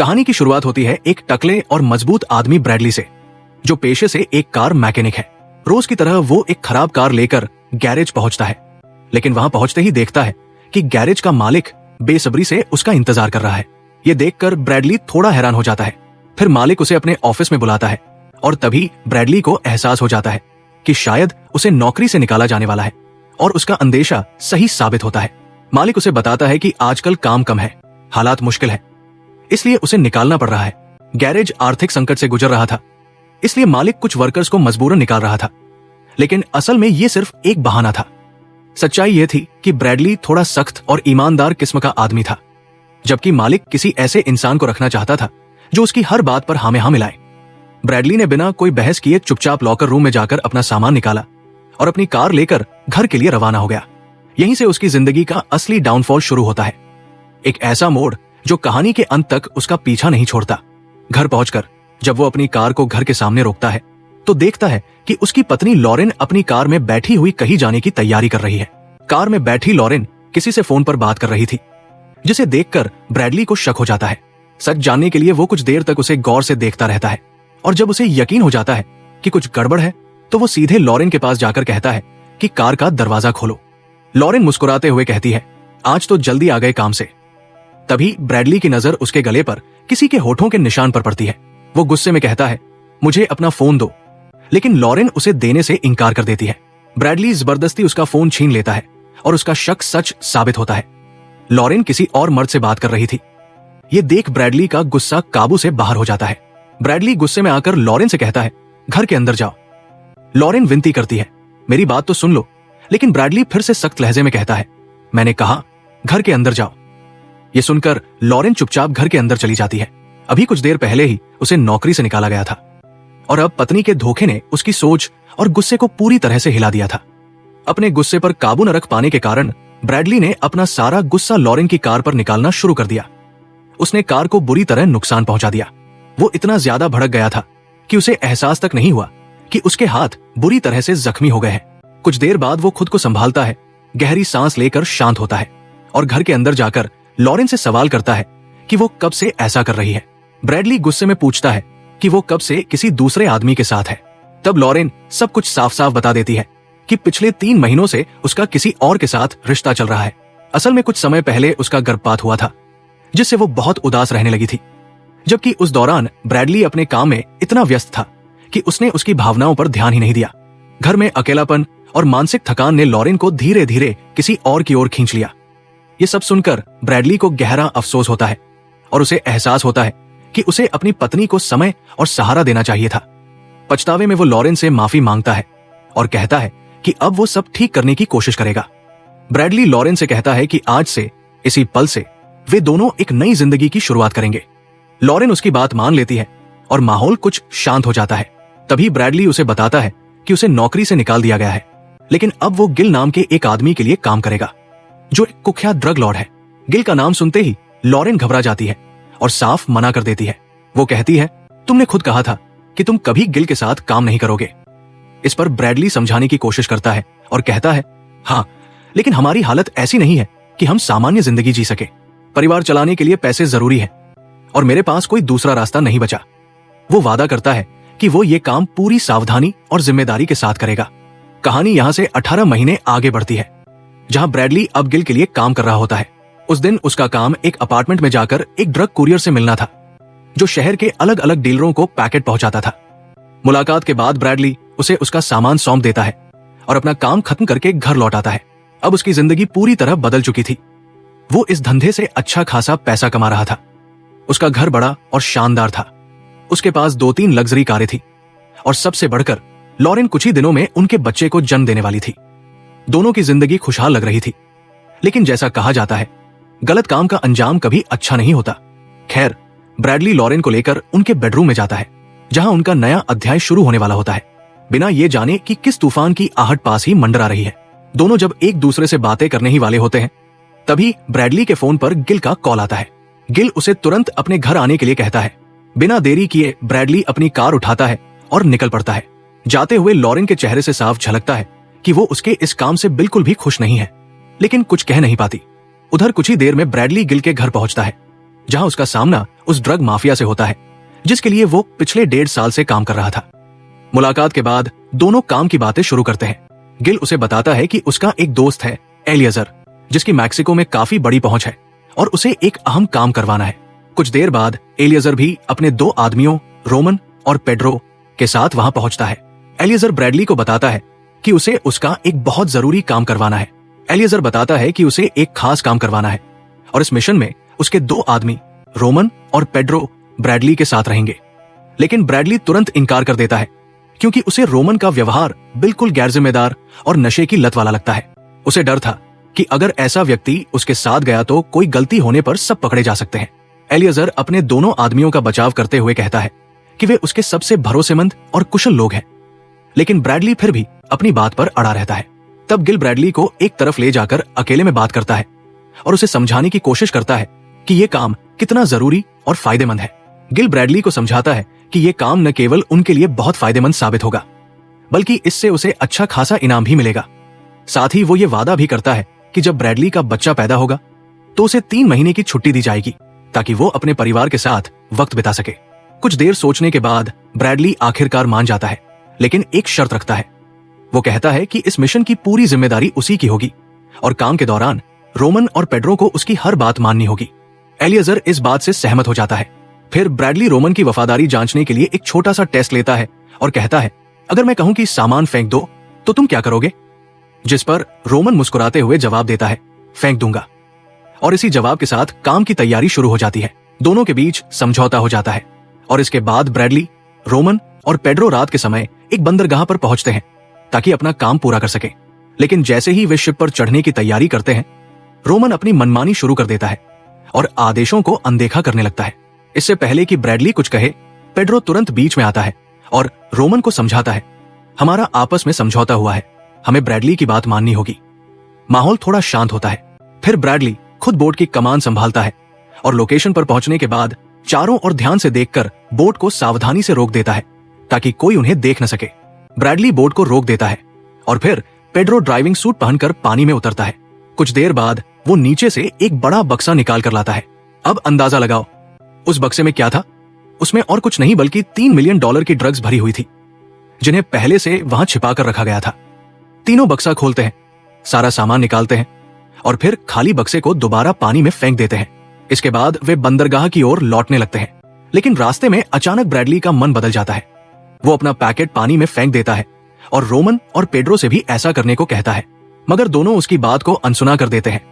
कहानी की शुरुआत होती है एक टकले और मजबूत आदमी ब्रैडली से, जो पेशे से एक कार मैकेनिक है। रोज की तरह वो एक खराब कार लेकर गैरेज पहुंचता है, लेकिन वहां पहुंचते ही देखता है कि गैरेज का मालिक बेसब्री से उसका इंतजार कर रहा है। ये देखकर ब्रैडली थोड़ा हैरान हो जाता है। फिर मालिक उसे अपने ऑफिस में बुलाता है और तभी ब्रैडली को एहसास हो जाता है कि शायद उसे नौकरी से निकाला जाने वाला है, और उसका अंदेशा सही साबित होता है। मालिक उसे बताता है कि आजकल काम कम है, हालात मुश्किल है, इसलिए उसे निकालना पड़ रहा है। गैरेज आर्थिक संकट से गुजर रहा था, इसलिए मालिक कुछ वर्कर्स को मजबूरन निकाल रहा था, लेकिन असल में ये सिर्फ एक बहाना था। सच्चाई यह थी कि ब्रैडली थोड़ा सख्त और ईमानदार किस्म का आदमी था, जबकि मालिक किसी ऐसे इंसान को रखना चाहता था जो उसकी हर बात पर हाँ में हाँ मिलाए। ब्रैडली ने बिना कोई बहस किए चुपचाप लॉकर रूम में जाकर अपना सामान निकाला और अपनी कार लेकर घर के लिए रवाना हो गया। यहीं से उसकी जिंदगी का असली डाउनफॉल शुरू होता है, एक ऐसा मोड़ जो कहानी के अंत तक उसका पीछा नहीं छोड़ता। घर पहुंचकर जब वो अपनी कार को घर के सामने रोकता है तो देखता है कि उसकी पत्नी लॉरेन अपनी कार में बैठी हुई कहीं जाने की तैयारी कर रही है। कार में बैठी लॉरेन किसी से फोन पर बात कर रही थी, जिसे देखकर ब्रैडली को शक हो जाता है। सच जानने के लिए वो कुछ देर तक उसे गौर से देखता रहता है, और जब उसे यकीन हो जाता है कि कुछ गड़बड़ है तो वो सीधे लॉरेन के पास जाकर कहता है कि कार का दरवाजा खोलो। लॉरेन मुस्कुराते हुए कहती है, आज तो जल्दी आ गए काम से। तभी ब्रैडली की नजर उसके गले पर किसी के होठों के निशान पर पड़ती है। वो गुस्से में कहता है, मुझे अपना फोन दो, लेकिन लॉरेन उसे देने से इनकार कर देती है। ब्रैडली जबरदस्ती उसका फोन छीन लेता है और उसका शक सच साबित होता है। लॉरेन किसी और मर्द से बात कर रही थी। ये देख ब्रैडली का गुस्सा काबू से बाहर हो जाता है। ब्रैडली गुस्से में आकर लॉरेन से कहता है, घर के अंदर जाओ। लॉरेन विनती करती है, मेरी बात तो सुन लो, लेकिन ब्रैडली फिर से सख्त लहजे में कहता है, मैंने कहा घर के अंदर जाओ। ये सुनकर लॉरेन चुपचाप घर के अंदर चली जाती है। अभी कुछ देर पहले ही उसे नौकरी से निकाला गया था, और अब पत्नी के धोखे ने उसकी सोच और गुस्से को पूरी तरह से हिला दिया था। अपने गुस्से पर काबू न रख पाने के कारण ब्रैडली ने अपना सारा गुस्सा लॉरेन की कार पर निकालना शुरू कर दिया। उसने कार को बुरी तरह नुकसान पहुंचा दिया। वो इतना ज्यादा भड़क गया था कि उसे एहसास तक नहीं हुआ कि उसके हाथ बुरी तरह से जख्मी हो गए हैं। कुछ देर बाद वो खुद को संभालता है, गहरी सांस लेकर शांत होता है और घर के अंदर जाकर लॉरेन से सवाल करता है कि वो कब से ऐसा कर रही है। ब्रैडली गुस्से में पूछता है कि वो कब से किसी दूसरे आदमी के साथ है। तब लॉरेन सब कुछ साफ साफ बता देती है कि पिछले 3 महीनों से उसका किसी और के साथ रिश्ता चल रहा है। असल में कुछ समय पहले उसका गर्भपात हुआ था, जिससे वो बहुत उदास रहने लगी थी, जबकि उस दौरान ब्रैडली अपने काम में इतना व्यस्त था कि उसने उसकी भावनाओं पर ध्यान ही नहीं दिया। घर में अकेलापन और मानसिक थकान ने लॉरेन को धीरे धीरे किसी और की ओर खींच लिया। ये सब सुनकर ब्रैडली को गहरा अफसोस होता है और उसे एहसास होता है कि उसे अपनी पत्नी को समय और सहारा देना चाहिए था। पछतावे में वो लॉरेन से माफी मांगता है और कहता है कि अब वो सब ठीक करने की कोशिश करेगा। ब्रैडली लॉरेन से कहता है कि आज से, इसी पल से वे दोनों एक नई जिंदगी की शुरुआत करेंगे। लॉरेन उसकी बात मान लेती है और माहौल कुछ शांत हो जाता है। तभी ब्रैडली उसे बताता है कि उसे नौकरी से निकाल दिया गया है, लेकिन अब वो गिल नाम के एक आदमी के लिए काम करेगा, जो एक कुख्यात ड्रग लॉर्ड है। गिल का नाम सुनते ही लॉरेन घबरा जाती है और साफ मना कर देती है। वो कहती है, तुमने खुद कहा था कि तुम कभी गिल के साथ काम नहीं करोगे। इस पर ब्रैडली समझाने की कोशिश करता है और कहता है, हाँ, लेकिन हमारी हालत ऐसी नहीं है कि हम सामान्य जिंदगी जी सके। परिवार चलाने के लिए पैसे जरूरी है और मेरे पास कोई दूसरा रास्ता नहीं बचा। वो वादा करता है कि वो ये काम पूरी सावधानी और जिम्मेदारी के साथ करेगा। कहानी यहाँ से 18 महीने आगे बढ़ती है, जहाँ ब्रैडली अब गिल के लिए काम कर रहा होता है। उस दिन उसका काम एक अपार्टमेंट में जाकर एक ड्रग कुरियर से मिलना था, जो शहर के अलग अलग डीलरों को पैकेट पहुंचाता था। मुलाकात के बाद ब्रैडली उसे उसका सामान सौंप देता है और अपना काम खत्म करके घर लौट आता है। अब उसकी जिंदगी पूरी तरह बदल चुकी थी। वो इस धंधे से अच्छा खासा पैसा कमा रहा था। उसका घर बड़ा और शानदार था। उसके पास 2-3 लग्जरी कारें थी और सबसे बढ़कर लॉरेन कुछ ही दिनों में उनके बच्चे को जन्म देने वाली थी। दोनों की जिंदगी खुशहाल लग रही थी, लेकिन जैसा कहा जाता है, गलत काम का अंजाम कभी अच्छा नहीं होता। खैर, ब्रैडली लॉरेन को लेकर उनके बेडरूम में जाता है, जहां उनका नया अध्याय शुरू होने वाला होता है, बिना ये जाने कि किस तूफान की आहट पास ही मंडरा रही है। दोनों जब एक दूसरे से बातें करने ही वाले होते हैं, तभी ब्रैडली के फोन पर गिल का कॉल आता है। गिल उसे तुरंत अपने घर आने के लिए कहता है। बिना देरी किए ब्रैडली अपनी कार उठाता है और निकल पड़ता है। जाते हुए लॉरेन के चेहरे से साफ झलकता है कि वो उसके इस काम से बिल्कुल भी खुश नहीं है, लेकिन कुछ कह नहीं पाती। उधर कुछ ही देर में ब्रैडली गिल के घर पहुंचता है। जहां उसका सामना उस ड्रग माफिया से होता है जिसके लिए वो पिछले 1.5 साल से काम कर रहा था। मुलाकात के बाद दोनों काम की बातें शुरू करते हैं। गिल उसे बताता है कि उसका एक दोस्त है एलिएजर, जिसकी मैक्सिको में काफी बड़ी पहुंच है और उसे एक अहम काम करवाना है। कुछ देर बाद एलिएजर भी अपने 2 आदमियों रोमन और पेड्रो के साथ वहां पहुंचता है। एलिएजर ब्रैडली को बताता है कि उसे उसका एक बहुत जरूरी काम करवाना है। एलिएजर बताता है कि उसे एक खास काम करवाना है और इस मिशन में उसके 2 आदमी रोमन और पेड्रो ब्रैडली के साथ रहेंगे। लेकिन ब्रैडली तुरंत इनकार कर देता है क्योंकि उसे रोमन का व्यवहार बिल्कुल गैर जिम्मेदार और नशे की लत वाला लगता है। उसे डर था कि अगर ऐसा व्यक्ति उसके साथ गया तो कोई गलती होने पर सब पकड़े जा सकते हैं। एलिएजर अपने दोनों आदमियों का बचाव करते हुए कहता है कि वे उसके सबसे भरोसेमंद और कुशल लोग हैं, लेकिन ब्रैडली फिर भी अपनी बात पर अड़ा रहता है। तब गिल ब्रैडली को एक तरफ ले जाकर अकेले में बात करता है और उसे समझाने की कोशिश करता है कि यह काम कितना जरूरी और फायदेमंद है। गिल ब्रैडली को समझाता है कि यह काम न केवल उनके लिए बहुत फायदेमंद साबित होगा, बल्कि इससे उसे अच्छा खासा इनाम भी मिलेगा। साथ ही वो ये वादा भी करता है कि जब ब्रैडली का बच्चा पैदा होगा तो उसे 3 महीने की छुट्टी दी जाएगी ताकि वो अपने परिवार के साथ वक्त बिता सके। कुछ देर सोचने के बाद ब्रैडली आखिरकार मान जाता है, लेकिन एक शर्त रखता है। वो कहता है कि इस मिशन की पूरी जिम्मेदारी उसी की होगी और काम के दौरान रोमन और पेड्रो को उसकी हर बात माननी होगी। एलिएजर इस बात से सहमत हो जाता है। फिर ब्रैडली रोमन की वफादारी जांचने के लिए एक छोटा सा टेस्ट लेता है और कहता है, अगर मैं कहूं कि सामान फेंक दो तो तुम क्या करोगे? जिस पर रोमन मुस्कुराते हुए जवाब देता है, फेंक दूंगा। और इसी जवाब के साथ काम की तैयारी शुरू हो जाती है। दोनों के बीच समझौता हो जाता है और इसके बाद ब्रैडली, रोमन और पेड्रो रात के समय एक बंदरगाह पर पहुंचते हैं ताकि अपना काम पूरा कर सके। लेकिन जैसे ही वे शिप पर चढ़ने की तैयारी करते हैं, रोमन अपनी मनमानी शुरू कर देता है और आदेशों को अनदेखा करने लगता है। इससे पहले कि ब्रैडली कुछ कहे, पेड्रो तुरंत बीच में आता है और रोमन को समझाता है, हमारा आपस में समझौता हुआ है, हमें ब्रैडली की बात माननी होगी। माहौल थोड़ा शांत होता है। फिर ब्रैडली खुद बोट की कमान संभालता है और लोकेशन पर पहुंचने के बाद चारों ओर ध्यान से देखकर बोट को सावधानी से रोक देता है ताकि कोई उन्हें देख न सके। ब्रैडली बोट को रोक देता है और फिर पेड्रो ड्राइविंग सूट पहनकर पानी में उतरता है। कुछ देर बाद वो नीचे से एक बड़ा बक्सा निकाल कर लाता है। अब अंदाजा लगाओ उस बक्से में क्या था? उसमें और कुछ नहीं बल्कि $3 मिलियन की ड्रग्स भरी हुई थी, जिन्हें पहले से वहां छिपा कर रखा गया था। तीनों बक्सा खोलते हैं, सारा सामान निकालते हैं और फिर खाली बक्से को दोबारा पानी में फेंक देते हैं। इसके बाद वे बंदरगाह की ओर लौटने लगते हैं, लेकिन रास्ते में अचानक ब्रैडली का मन बदल जाता है। वो अपना पैकेट पानी में फेंक देता है और रोमन और पेड्रो से भी ऐसा करने को कहता है, मगर दोनों उसकी बात को अनसुना कर देते हैं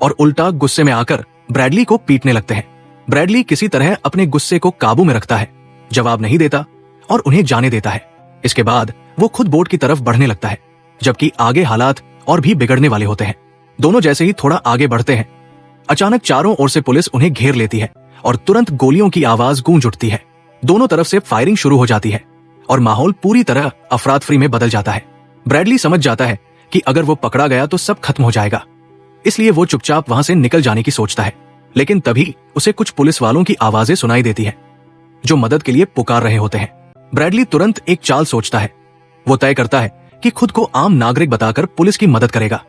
और उल्टा गुस्से में आकर ब्रैडली को पीटने लगते हैं। ब्रैडली किसी तरह अपने गुस्से को काबू में रखता है, जवाब नहीं देता और उन्हें जाने देता है। इसके बाद वो खुद बोट की तरफ बढ़ने लगता है, जबकि आगे हालात और भी बिगड़ने वाले होते हैं। दोनों जैसे ही थोड़ा आगे बढ़ते हैं, अचानक चारों ओर से पुलिस उन्हें घेर लेती है और तुरंत गोलियों की आवाज गूंज उठती है। दोनों तरफ से फायरिंग शुरू हो जाती है और माहौल पूरी तरह अफरातफरी में बदल जाता है। ब्रैडली समझ जाता है कि अगर वो पकड़ा गया तो सब खत्म हो जाएगा, इसलिए वो चुपचाप वहां से निकल जाने की सोचता है। लेकिन तभी उसे कुछ पुलिस वालों की आवाजें सुनाई देती है जो मदद के लिए पुकार रहे होते हैं। ब्रैडली तुरंत एक चाल सोचता है। वो तय करता है कि खुद को आम नागरिक बताकर पुलिस की मदद करेगा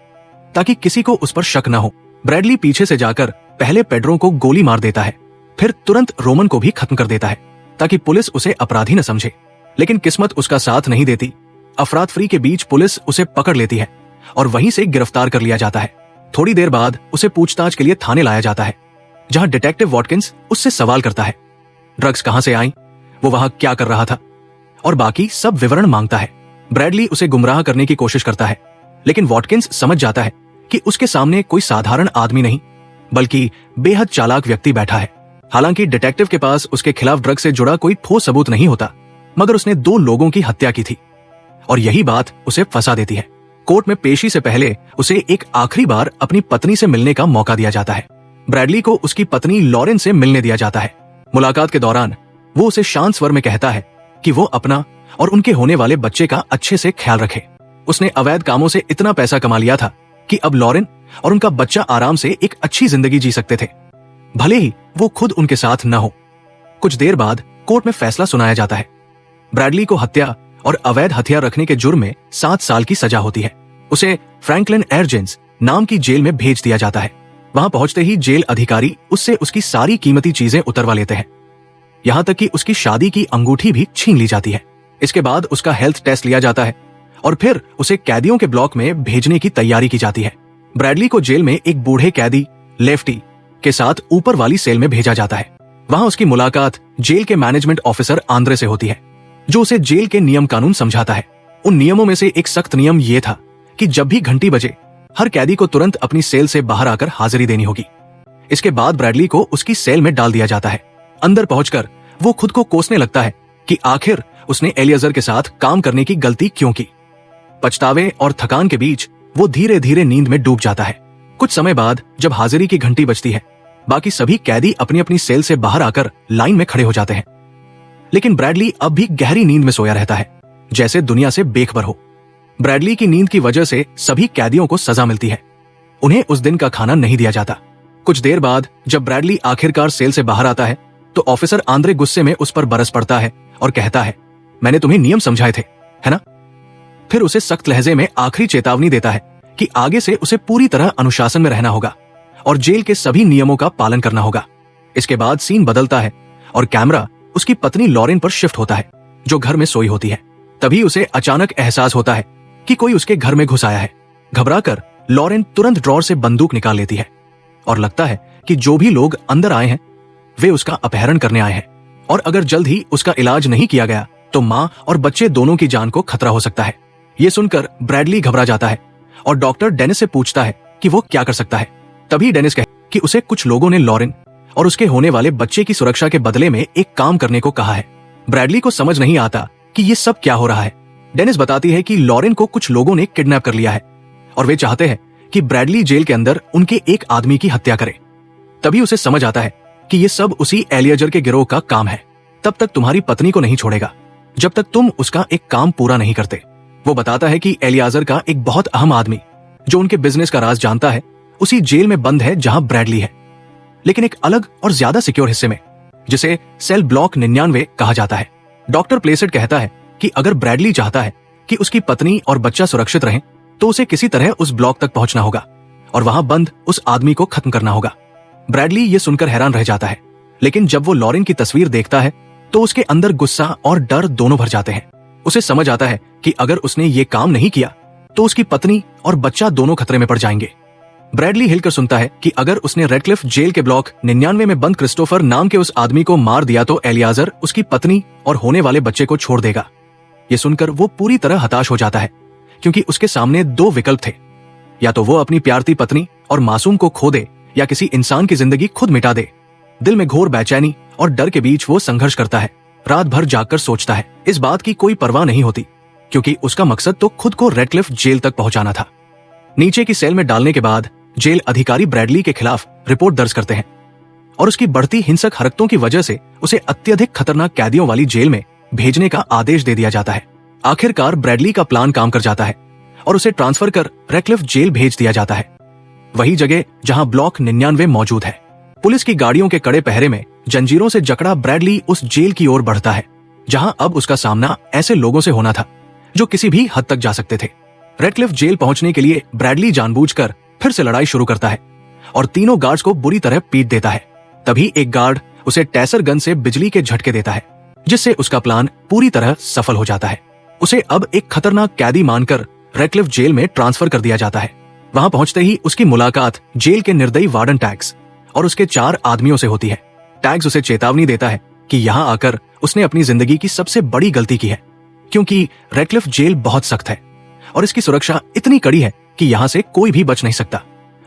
ताकि किसी को उस पर शक न हो। ब्रैडली पीछे से जाकर पहले पेड्रो को गोली मार देता है, फिर तुरंत रोमन को भी खत्म कर देता है ताकि पुलिस उसे अपराधी न समझे। लेकिन किस्मत उसका साथ नहीं देती। अफरातफरी के बीच पुलिस उसे पकड़ लेती है और वहीं से गिरफ्तार कर लिया जाता है। थोड़ी देर बाद उसे पूछताछ के लिए थाने लाया जाता है, जहां डिटेक्टिव वॉटकिंस उससे सवाल करता है, ड्रग्स कहां से आई, वो वहां क्या कर रहा था और बाकी सब विवरण मांगता है। ब्रैडली उसे गुमराह करने की कोशिश करता है, लेकिन वॉटकिंस समझ जाता है कि उसके सामने कोई साधारण आदमी नहीं बल्कि बेहद चालाक व्यक्ति बैठा है। हालांकि डिटेक्टिव के पास उसके खिलाफ ड्रग से जुड़ा कोई ठोस सबूत नहीं होता, मगर उसने 2 लोगों की हत्या की थी और यही बात उसे फंसा देती है। कोर्ट में पेशी से पहले उसे एक आखिरी बार अपनी पत्नी से मिलने का मौका दिया जाता है। ब्रैडली को उसकी पत्नी लॉरेन से मिलने दिया जाता है। मुलाकात के दौरान वो उसे शांत स्वर में कहता है कि वो अपना और उनके होने वाले बच्चे का अच्छे से ख्याल रखे। उसने अवैध कामों से इतना पैसा कमा लिया था कि अब लॉरेन और उनका बच्चा आराम से एक अच्छी जिंदगी जी सकते थे, भले ही वो खुद उनके साथ न हो। कुछ देर बाद कोर्ट में फैसला सुनाया जाता है। ब्रैडली को हत्या और अवैध हथियार रखने के जुर्म में 7 साल की सजा होती है। उसे फ्रैंकलिन एयर जेम्स नाम की जेल में भेज दिया जाता है। वहां पहुंचते ही जेल अधिकारी उससे उसकी सारी कीमती चीजें उतरवा लेते हैं, यहां तक कि उसकी शादी की अंगूठी भी छीन ली जाती है। इसके बाद उसका हेल्थ टेस्ट लिया जाता है और फिर उसे कैदियों के ब्लॉक में भेजने की तैयारी की जाती है। ब्रैडली को जेल में एक बूढ़े कैदी लेफ्टी के साथ ऊपर वाली सेल में भेजा जाता है। वहां उसकी मुलाकात जेल के मैनेजमेंट ऑफिसर आंद्रे से होती है, जो उसे जेल के नियम कानून समझाता है। उन नियमों में से एक सख्त नियम यह था कि जब भी घंटी बजे, हर कैदी को तुरंत अपनी सेल से बाहर आकर हाजिरी देनी होगी। इसके बाद ब्रैडली को उसकी सेल में डाल दिया जाता है। अंदर पहुंचकर वो खुद को कोसने लगता है कि आखिर उसने एलियाजर के साथ काम करने की गलती क्यों की। पछतावे और थकान के बीच वो धीरे धीरे नींद में डूब जाता है। कुछ समय बाद जब हाजिरी की घंटी बजती है, बाकी सभी कैदी अपनी अपनी सेल से बाहर आकर लाइन में खड़े हो जाते हैं, लेकिन ब्रैडली अब भी गहरी नींद में सोया रहता है, जैसे दुनिया से बेखबर हो। ब्रैडली की नींद की वजह से सभी कैदियों को सजा मिलती है। उन्हें उस दिन का खाना नहीं दिया जाता। कुछ देर बाद जब ब्रैडली आखिरकार सेल से बाहर आता है तो ऑफिसर आंद्रे गुस्से में उस पर बरस पड़ता है और कहता है, मैंने तुम्हें नियम समझाए थे, है ना? फिर उसे सख्त लहजे में आखिरी चेतावनी देता है कि आगे से उसे पूरी तरह अनुशासन में रहना होगा और जेल के सभी नियमों का पालन करना होगा। इसके बाद सीन बदलता है और कैमरा उसकी पत्नी लॉरेन पर शिफ्ट होता है, जो घर में सोई होती है। तभी उसे अचानक एहसास होता है कि कोई उसके घर में घुस आया है। घबराकर लॉरेन तुरंत ड्रॉर से बंदूक निकाल लेती है और लगता है कि जो भी लोग अंदर आए हैं वे उसका अपहरण करने आए हैं और अगर जल्द ही उसका इलाज नहीं किया गया तो माँ और बच्चे दोनों की जान को खतरा हो सकता है। ये सुनकर ब्रैडली घबरा जाता है और डॉक्टर डेनिस से पूछता है कि वो क्या कर सकता है। तभी डेनिस कहता है कि उसे कुछ लोगों ने लॉरेन और उसके होने वाले बच्चे की सुरक्षा के बदले में एक काम करने को कहा है। ब्रैडली को समझ नहीं आता कि ये सब क्या हो रहा है। डेनिस बताती है कि लॉरेन को कुछ लोगों ने किडनैप कर लिया है और वे चाहते हैं कि ब्रैडली जेल के अंदर उनके एक आदमी की हत्या करे। तभी उसे समझ आता है कि ये सब उसी एलियाजर के गिरोह का काम है। तब तक तुम्हारी पत्नी को नहीं छोड़ेगा जब तक तुम उसका एक काम पूरा नहीं करते। वो बताता है कि एलियाजर का एक बहुत अहम आदमी जो उनके बिजनेस का राज जानता है उसी जेल में बंद है जहां ब्रैडली है, लेकिन एक अलग और ज्यादा सिक्योर हिस्से में, जिसे सेल ब्लॉक 99 कहा जाता है। डॉक्टर प्लेसेट कहता है कि अगर ब्रैडली चाहता है कि उसकी पत्नी और बच्चा सुरक्षित रहें तो उसे किसी तरह उस ब्लॉक तक पहुंचना होगा और वहां बंद उस आदमी को खत्म करना होगा। ब्रैडली ये सुनकर हैरान रह जाता है, लेकिन जब वो लॉरेन की तस्वीर देखता है तो उसके अंदर गुस्सा और डर दोनों भर जाते हैं। उसे समझ आता है कि अगर उसने ये काम नहीं किया तो उसकी पत्नी और बच्चा दोनों खतरे में पड़ जाएंगे। ब्रैडली हिलकर सुनता है कि अगर उसने रेडक्लिफ जेल के ब्लॉक 99 में बंद क्रिस्टोफर नाम के उस आदमी को मार दिया तो एलियाजर उसकी पत्नी और होने वाले बच्चे को छोड़ देगा। ये सुनकर वो पूरी तरह हताश हो जाता है, क्योंकि उसके सामने दो विकल्प थे, या तो वो अपनी प्यारती पत्नी और मासूम को खो दे या किसी इंसान की जिंदगी खुद मिटा दे। दिल में घोर बेचैनी और डर के बीच वो संघर्ष करता है। रात भर जागकर सोचता है। इस बात की कोई परवाह नहीं होती, क्योंकि उसका मकसद तो खुद को रेडक्लिफ जेल तक पहुंचाना था। नीचे की सेल में डालने के बाद जेल अधिकारी ब्रैडली के खिलाफ रिपोर्ट दर्ज करते हैं और उसकी बढ़ती हिंसक हरकतों की वजह से उसे अत्यधिक खतरनाक कैदियों वाली जेल में भेजने का आदेश दे दिया जाता है। आखिरकार ब्रैडली का प्लान काम कर जाता है और उसे ट्रांसफर कर रेडक्लिफ जेल भेज दिया जाता है, वही जगह जहां ब्लॉक 99 मौजूद है। पुलिस की गाड़ियों के कड़े पहरे में जंजीरों से जकड़ा ब्रैडली उस जेल की ओर बढ़ता है जहां अब उसका सामना ऐसे लोगों से होना था जो किसी भी हद तक जा सकते थे। रेडक्लिफ जेल पहुंचने के लिए ब्रैडली जानबूझकर फिर से लड़ाई शुरू करता है और तीनों गार्ड्स को बुरी तरह पीट देता है। तभी एक गार्ड उसे टैसर गन से बिजली के झटके देता है, जिससे उसका प्लान पूरी तरह सफल हो जाता है। उसे अब एक खतरनाक कैदी मानकर रेडक्लिफ जेल में ट्रांसफर कर दिया जाता है। वहां पहुंचते ही उसकी मुलाकात जेल के निर्दयी वार्डन टैग्स और उसके 4 आदमियों से होती है। टैग्स उसे चेतावनी देता है कि यहाँ आकर उसने अपनी जिंदगी की सबसे बड़ी गलती की है, क्योंकि रेडक्लिफ जेल बहुत सख्त है और इसकी सुरक्षा इतनी कड़ी है कि यहाँ से कोई भी बच नहीं सकता।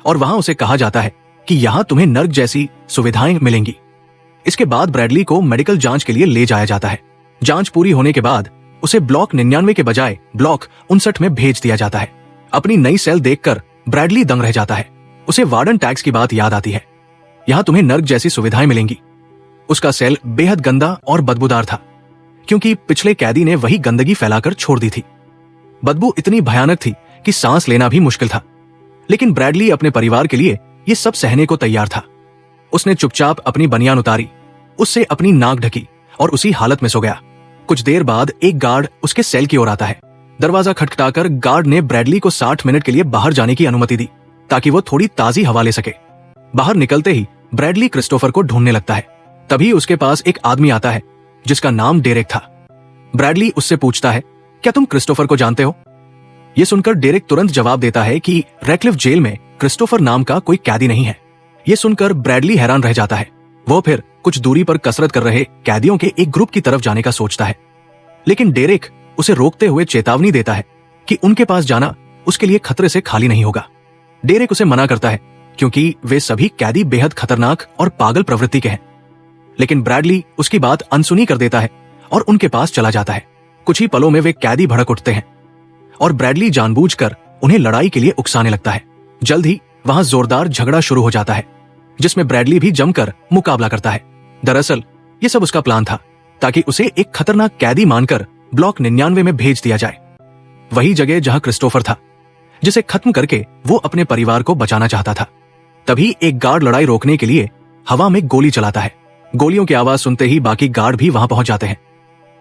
और वहां उसे कहा जाता है कि यहाँ तुम्हें नर्क जैसी सुविधाएं मिलेंगी। इसके बाद ब्रैडली को मेडिकल जांच के लिए ले जाया जाता है। जांच पूरी होने के बाद उसे ब्लॉक 99 के बजाय ब्लॉक 59 में भेज दिया जाता है। अपनी नई सेल देखकर ब्रैडली दंग रह जाता है। उसे वार्डन टैग्स की बात याद आती है, यहाँ तुम्हें नर्क जैसी सुविधाएं मिलेंगी। उसका सेल बेहद गंदा और बदबूदार था, क्योंकि पिछले कैदी ने वही गंदगी फैलाकर छोड़ दी थी। बदबू इतनी भयानक थी कि सांस लेना भी मुश्किल था, लेकिन ब्रैडली अपने परिवार के लिए ये सब सहने को तैयार था। उसने चुपचाप अपनी बनियान उतारी, उससे अपनी नाक ढकी और उसी हालत में सो गया। कुछ देर बाद एक गार्ड उसके सेल की ओर आता है। दरवाजा खटखटाकर गार्ड ने ब्रैडली को 60 मिनट के लिए बाहर जाने की अनुमति दी, ताकि वो थोड़ी ताजी हवा ले सके। बाहर निकलते ही ब्रैडली क्रिस्टोफर को ढूंढने लगता है। तभी उसके पास एक आदमी आता है जिसका नाम डेरेक था। ब्रैडली उससे पूछता है, क्या तुम क्रिस्टोफर को जानते हो? यह सुनकर डेरेक तुरंत जवाब देता है कि रेडक्लिफ जेल में क्रिस्टोफर नाम का कोई कैदी नहीं है। यह सुनकर ब्रैडली हैरान रह जाता है। वो फिर कुछ दूरी पर कसरत कर रहे कैदियों के एक ग्रुप की तरफ जाने का सोचता है, लेकिन डेरेक उसे रोकते हुए चेतावनी देता है कि उनके पास जाना उसके लिए खतरे से खाली नहीं होगा। डेरेक उसे मना करता है क्योंकि वे सभी कैदी बेहद खतरनाक और पागल प्रवृत्ति के हैं, लेकिन ब्रैडली उसकी बात अनसुनी कर देता है और उनके पास चला जाता है। कुछ ही पलों में वे कैदी भड़क उठते हैं और ब्रैडली जानबूझकर उन्हें लड़ाई के लिए उकसाने लगता है। जल्द ही वहां जोरदार झगड़ा शुरू हो जाता है जिसमें ब्रैडली भी जमकर मुकाबला करता है। दरअसल ये सब उसका प्लान था ताकि उसे एक खतरनाक कैदी मानकर ब्लॉक 99 में भेज दिया जाए, वही जगह जहां क्रिस्टोफर था, जिसे खत्म करके वो अपने परिवार को बचाना चाहता था। तभी एक गार्ड लड़ाई रोकने के लिए हवा में गोली चलाता है। गोलियों की आवाज सुनते ही बाकी गार्ड भी वहां पहुंच जाते हैं,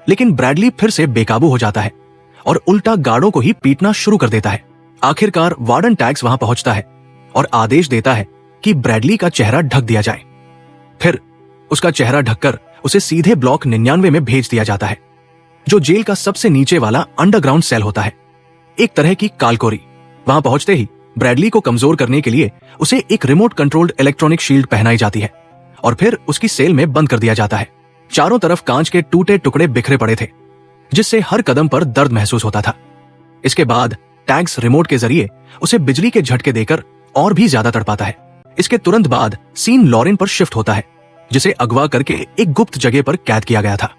लेकिन ब्रैडली फिर से बेकाबू हो जाता है और उल्टा गार्डों को ही पीटना शुरू कर देता है। आखिरकार वार्डन टैक्स वहां पहुंचता है और आदेश देता है कि ब्रैडली का चेहरा ढक दिया जाए। फिर उसका चेहरा ढककर उसे सीधे ब्लॉक 99 में भेज दिया जाता है, जो जेल का सबसे नीचे वाला अंडरग्राउंड सेल होता है, एक तरह की कालकोरी। वहां पहुंचते ही ब्रैडली को कमजोर करने के लिए उसे एक रिमोट कंट्रोल्ड इलेक्ट्रॉनिक शील्ड पहनाई जाती है और फिर उसकी सेल में बंद कर दिया जाता है। चारों तरफ कांच के टूटे टुकड़े बिखरे पड़े थे, जिससे हर कदम पर दर्द महसूस होता था। इसके बाद टैग्स रिमोट के जरिए उसे बिजली के झटके देकर और भी ज्यादा तड़पाता है। इसके तुरंत बाद सीन लॉरेन पर शिफ्ट होता है, जिसे अगवा करके एक गुप्त जगह पर कैद किया गया था।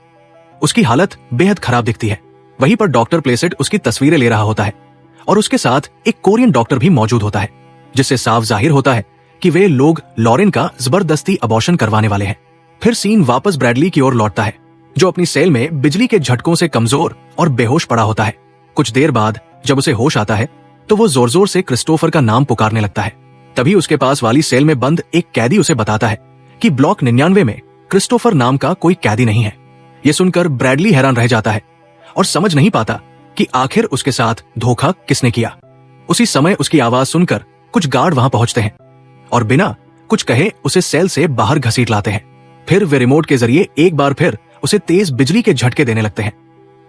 उसकी हालत बेहद खराब दिखती है। वहीं पर डॉक्टर प्लेसेट उसकी तस्वीरें ले रहा होता है और उसके साथ एक कोरियन डॉक्टर भी मौजूद होता है, जिससे साफ जाहिर होता है कि वे लोग लॉरेन का जबरदस्ती अबॉर्शन करवाने वाले हैं। फिर सीन वापस ब्रैडली की ओर लौटता है, जो अपनी सेल में बिजली के झटकों से कमजोर और बेहोश पड़ा होता है। कुछ देर बाद जब उसे होश आता है तो वो जोर जोर से क्रिस्टोफर का नाम पुकारने लगता है। तभी उसके पास वाली सेल में बंद एक कैदी उसे बताता है कि ब्लॉक 99 में क्रिस्टोफर नाम का कोई कैदी नहीं है। यह सुनकर ब्रैडली हैरान रह जाता है और समझ नहीं पाता कि आखिर उसके साथ धोखा किसने किया। उसी समय उसकी आवाज सुनकर कुछ गार्ड वहां पहुंचते हैं और बिना कुछ कहे उसे सेल से बाहर घसीट लाते हैं। फिर वे रिमोट के जरिए एक बार फिर उसे तेज बिजली के झटके देने लगते हैं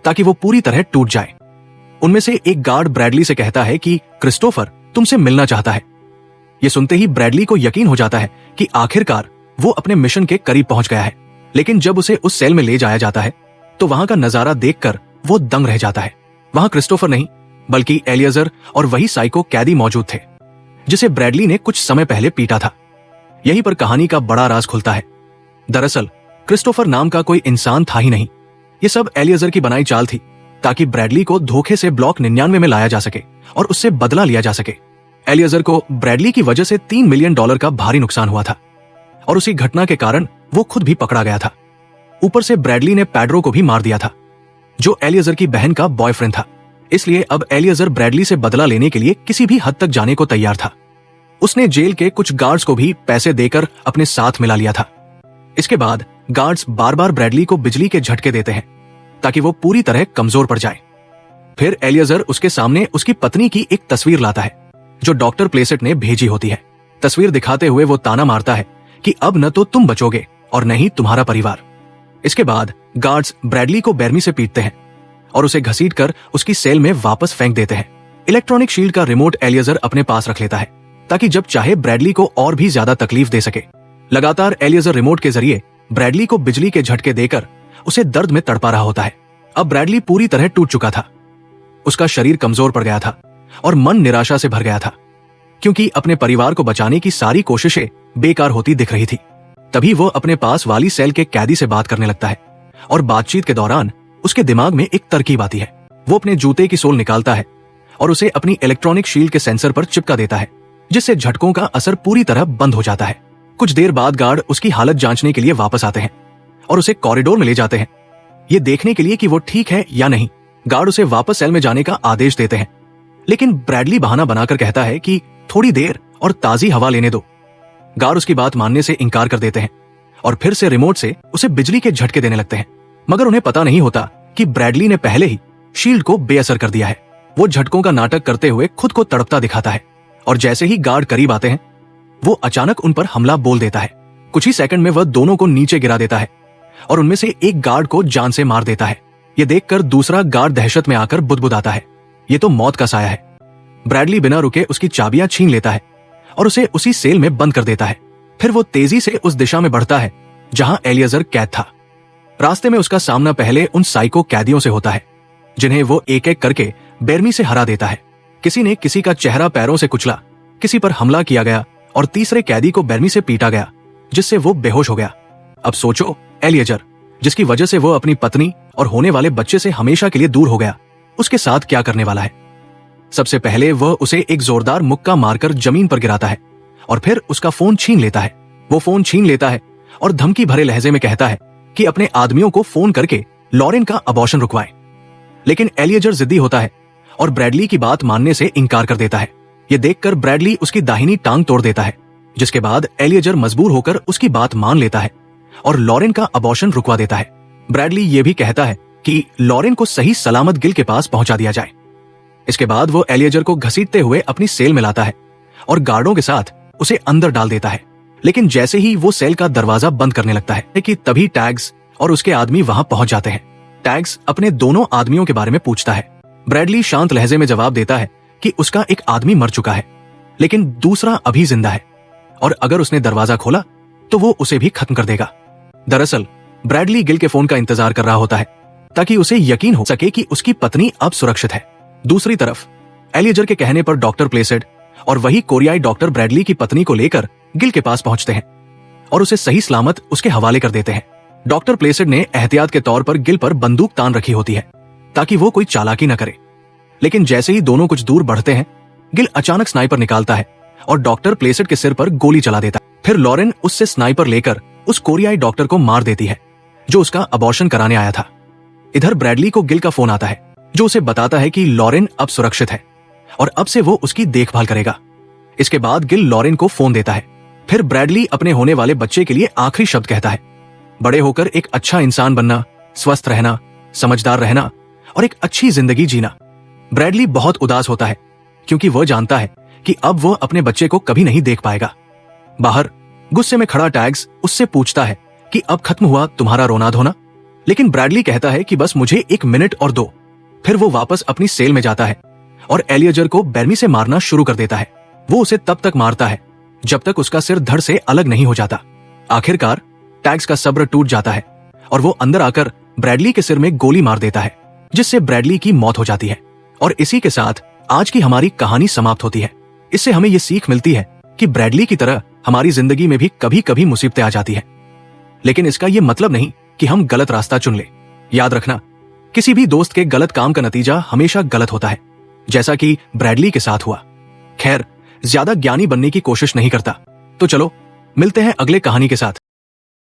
ताकि वो पूरी तरह टूट जाए। उनमें से एक गार्ड ब्रैडली से कहता है कि क्रिस्टोफर तुमसे मिलना चाहता है। ये सुनते ही ब्रैडली को यकीन हो जाता है कि आखिरकार वो अपने मिशन के करीब पहुंच गया है। लेकिन जब उसे उस सेल में ले जाया जाता है तो वहां का नजारा देखकर वो दंग रह जाता है। वहां क्रिस्टोफर नहीं बल्कि एलियजर और वही साइको कैदी मौजूद थे, जिसे ब्रैडली ने कुछ समय पहले पीटा था। यहीं पर कहानी का बड़ा राज खुलता है। दरअसल क्रिस्टोफर नाम का कोई इंसान था ही नहीं। ये सब एलियजर की बनाई चाल थी ताकि ब्रैडली को धोखे से ब्लॉक 99 में लाया जा सके और उससे बदला लिया जा सके। एलियजर को ब्रैडली की वजह से $3 मिलियन का भारी नुकसान हुआ था और उसी घटना के कारण वो खुद भी पकड़ा गया था। ऊपर से ब्रैडली ने पैड्रो को भी मार दिया था, जो एलियजर की बहन का बॉयफ्रेंड था। इसलिए अब एलियजर ब्रैडली से बदला लेने के लिए किसी भी हद तक जाने को तैयार था। उसने जेल के कुछ गार्ड्स को भी पैसे देकर अपने साथ मिला लिया था। इसके बाद गार्ड्स बार बार ब्रैडली को बिजली के झटके देते हैं ताकि वो पूरी तरह कमजोर पड़ जाए। फिर एलियजर उसके सामने उसकी पत्नी की एक तस्वीर लाता है जो डॉक्टर प्लेसेट ने भेजी होती है। तस्वीर दिखाते हुए वो ताना मारता है कि अब न तो तुम बचोगे और न ही तुम्हारा परिवार। इसके बाद गार्ड्स ब्रैडली को बेरमी से पीटते हैं और उसे घसीटकर उसकी सेल में वापस फेंक देते हैं। इलेक्ट्रॉनिक शील्ड का रिमोट एलियजर अपने पास रख लेता है ताकि जब चाहे ब्रैडली को और भी ज्यादा तकलीफ दे सके। लगातार एलियजर रिमोट के जरिए ब्रैडली को बिजली के झटके देकर उसे दर्द में तड़पा रहा होता है। अब ब्रैडली पूरी तरह टूट चुका था। उसका शरीर कमजोर पड़ गया था और मन निराशा से भर गया था, क्योंकि अपने परिवार को बचाने की सारी कोशिशें बेकार होती दिख रही थी। तभी वो अपने पास वाली सेल के कैदी से बात करने लगता है और बातचीत के दौरान उसके दिमाग में एक तरकीब आती है। वो अपने जूते की सोल निकालता है और उसे अपनी इलेक्ट्रॉनिक शील्ड के सेंसर पर चिपका देता है, जिससे झटकों का असर पूरी तरह बंद हो जाता है। कुछ देर बाद गार्ड उसकी हालत जांचने के लिए वापस आते हैं और उसे कॉरिडोर में ले जाते हैं, ये देखने के लिए कि वो ठीक है या नहीं। गार्ड उसे वापस सेल में जाने का आदेश देते हैं, लेकिन ब्रैडली बहाना बनाकर कहता है कि थोड़ी देर और ताजी हवा लेने दो। गार्ड उसकी बात मानने से इनकार कर देते हैं और फिर से रिमोट से उसे बिजली के झटके देने लगते हैं, मगर उन्हें पता नहीं होता कि ब्रैडली ने पहले ही शील्ड को बेअसर कर दिया है। वो झटकों का नाटक करते हुए खुद को तड़पता दिखाता है और जैसे ही गार्ड करीब आते हैं वो अचानक उन पर हमला बोल देता है। कुछ ही सेकंड में वह दोनों को नीचे गिरा देता है और उनमें से एक गार्ड को जान से मार देता है। ये देखकर दूसरा गार्ड दहशत में आकर बुदबुदाता है, ये तो मौत का साया है। ब्रैडली बिना रुके उसकी चाबियां छीन लेता है और उसे उसी सेल में बंद कर देता है। फिर वो तेजी से उस दिशा में बढ़ता है जहां एलिएज़र कैद था। रास्ते में उसका सामना पहले उन साइको कैदियों से होता है जिन्हें वो एक एक करके बेरमी से हरा देता है। किसी ने किसी का चेहरा पैरों से कुचला, किसी पर हमला किया गया और तीसरे कैदी को बेरमी से पीटा गया जिससे वो बेहोश हो गया। अब सोचो, एलिएज़र जिसकी वजह से वो अपनी पत्नी और होने वाले बच्चे से हमेशा के लिए दूर हो गया, उसके साथ क्या करने वाला है। सबसे पहले वह उसे एक जोरदार मुक्का मारकर जमीन पर गिराता है और फिर उसका फोन छीन लेता है। वो फोन छीन लेता है और धमकी भरे लहजे में कहता है कि अपने आदमियों को फोन करके लॉरेन का अबॉर्शन रुकवाए। लेकिन एलिएज़र जिद्दी होता है और ब्रैडली की बात मानने से इनकार कर देता है। ये देखकर ब्रैडली उसकी दाहिनी टांग तोड़ देता है, जिसके बाद एलिएज़र मजबूर होकर उसकी बात मान लेता है और लॉरेन का अबॉर्शन रुकवा देता है। ब्रैडली ये भी कहता है कि लॉरेन को सही सलामत गिल के पास पहुंचा दिया जाए। इसके बाद वो एलिएज़र को घसीटते हुए अपनी सेल में लाता है और गार्डों के साथ उसे अंदर डाल देता है। लेकिन जैसे ही वो सेल का दरवाजा बंद करने लगता है कि तभी टैग्स और उसके आदमी वहां पहुंच जाते हैं। टैग्स अपने दोनों आदमियों के बारे में पूछता है। ब्रैडली शांत लहजे में जवाब देता है कि उसका एक आदमी मर चुका है लेकिन दूसरा अभी जिंदा है और अगर उसने दरवाजा खोला तो वो उसे भी खत्म कर देगा। दरअसल ब्रैडली गिल के फोन का इंतजार कर रहा होता है ताकि उसे यकीन हो सके कि उसकी पत्नी अब सुरक्षित है। दूसरी तरफ एलिएज़र के कहने पर डॉक्टर प्लेसेड और वही कोरियाई डॉक्टर ब्रैडली की पत्नी को लेकर गिल के पास पहुंचते हैं और उसे सही सलामत उसके हवाले कर देते हैं। डॉक्टर प्लेसेड ने एहतियात के तौर पर गिल पर बंदूक तान रखी होती है ताकि वो कोई चालाकी न करे। लेकिन जैसे ही दोनों कुछ दूर बढ़ते हैं, गिल अचानक स्नाइपर निकालता है और डॉक्टर प्लेसेड के सिर पर गोली चला देता है। फिर लॉरेन उससे स्नाइपर लेकर उस कोरियाई डॉक्टर को मार देती है जो उसका अबॉर्शन कराने आया था। इधर ब्रैडली को गिल का फोन आता है जो उसे बताता है कि लॉरेन अब सुरक्षित है और अब से वो उसकी देखभाल करेगा। इसके बाद गिल लॉरेन को फोन देता है। फिर ब्रैडली अपने होने वाले बच्चे के लिए आखिरी शब्द कहता है, बड़े होकर एक अच्छा इंसान बनना, स्वस्थ रहना, समझदार रहना और एक अच्छी जिंदगी जीना। ब्रैडली बहुत उदास होता है क्योंकि वह जानता है कि अब वह अपने बच्चे को कभी नहीं देख पाएगा। बाहर गुस्से में खड़ा टैग्स उससे पूछता है कि अब खत्म हुआ तुम्हारा रोना धोना। लेकिन ब्रैडली कहता है कि बस मुझे 1 मिनट और दो। फिर वो वापस अपनी सेल में जाता है और एलिएज़र को बेरमी से मारना शुरू कर देता है। वो उसे तब तक मारता है जब तक उसका सिर धड़ से अलग नहीं हो जाता। आखिरकार टैग्स का सब्र टूट जाता है और वो अंदर आकर ब्रैडली के सिर में गोली मार देता है जिससे ब्रैडली की मौत हो जाती है। और इसी के साथ आज की हमारी कहानी समाप्त होती है। इससे हमें ये सीख मिलती है कि ब्रैडली की तरह हमारी जिंदगी में भी कभी कभी मुसीबतें आ जाती है, लेकिन इसका ये मतलब नहीं कि हम गलत रास्ता चुन ले। याद रखना, किसी भी दोस्त के गलत काम का नतीजा हमेशा गलत होता है, जैसा कि ब्रैडली के साथ हुआ। खैर, ज्यादा ज्ञानी बनने की कोशिश नहीं करता। तो चलो मिलते हैं अगले कहानी के साथ।